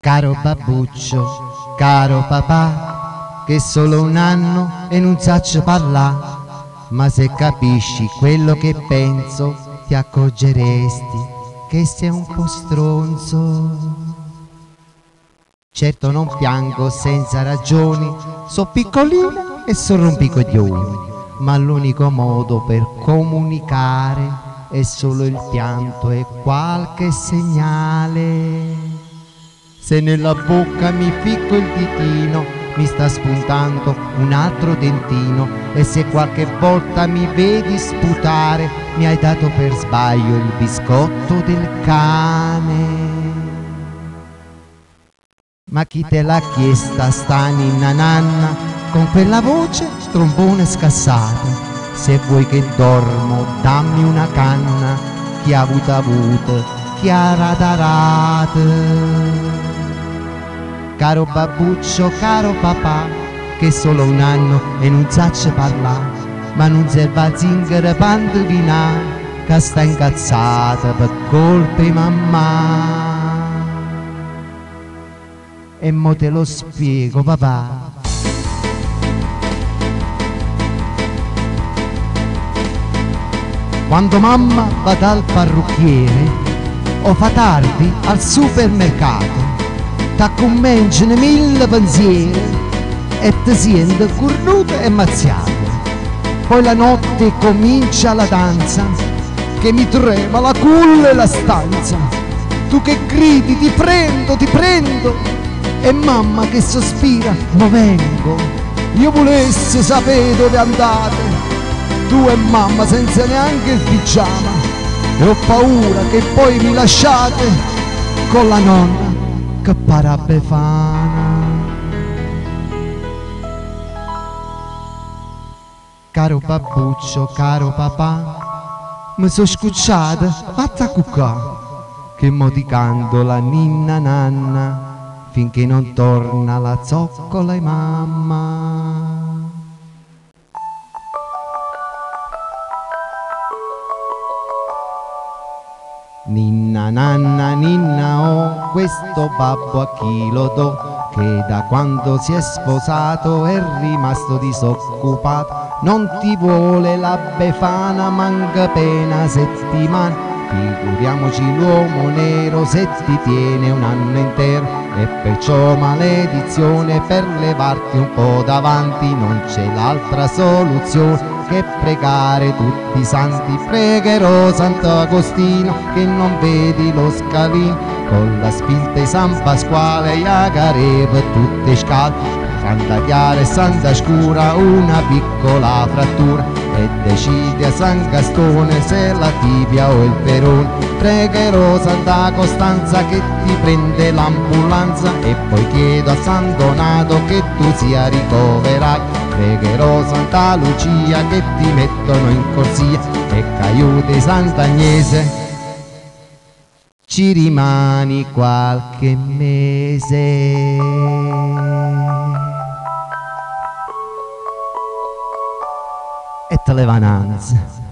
Caro babbuccio, caro papà, che solo un anno e non saccio parlare, ma se capisci quello che penso ti accorgeresti che sei un po' stronzo. Certo non piango senza ragioni, so piccolina e so rompicoglioni, ma l'unico modo per comunicare è solo il pianto e qualche segnale. Se nella bocca mi ficco il ditino, mi sta spuntando un altro dentino, e se qualche volta mi vedi sputare, mi hai dato per sbaglio il biscotto del cane. Ma chi te l'ha chiesta sta ninna nanna, con quella voce trombone scassata? Se vuoi che dormo dammi una canna, chi ha avuto, chi ha radarat. Caro babbuccio, caro papà, che solo un anno e non saccio parlare, ma non serve a zingare pandovinà, che sta incazzata per colpa di mamma. E mo te lo spiego, papà. Quando mamma va dal parrucchiere o fa tardi al supermercato, t'accominciano 1000 pensieri e ti senti cornuto e mazziato. Poi la notte comincia la danza che mi trema la culla e la stanza. Tu che gridi ti prendo, e mamma che sospira ma vengo. Io volessi sapere dove andate, tu e mamma senza neanche il pigiama, e ho paura che poi mi lasciate con la nonna che pare a Befana. Caro babbuccio, caro papà, mi so scucciata, vatta a cuccà, che mo ti canto la ninna nanna finché non torna la zoccola e mamma. Ninna nanna ninna oh, questo babbo a chi lo do, che da quando si è sposato è rimasto disoccupato. Non ti vuole la Befana, manca appena settimana, figuriamoci l'uomo nero se ti tiene un anno intero. E perciò maledizione, per levarti un po' davanti non c'è l'altra soluzione che pregare tutti i santi. Pregherò Sant'Agostino che non vedi lo scalino, con la spinta di San Pasquale iagareva tutte scale. Santa Chiara e Santa Scura una piccola frattura, e decide a San Gastone se la tibia o il perone. Pregherò Santa Costanza che ti prende l'ambulanza, e poi chiedo a San Donato che tu sia ricoverato. Pregherò Santa Lucia che ti mettono in corsia, e Caiute Sant'Agnese ci rimani qualche mese. E te le vananze.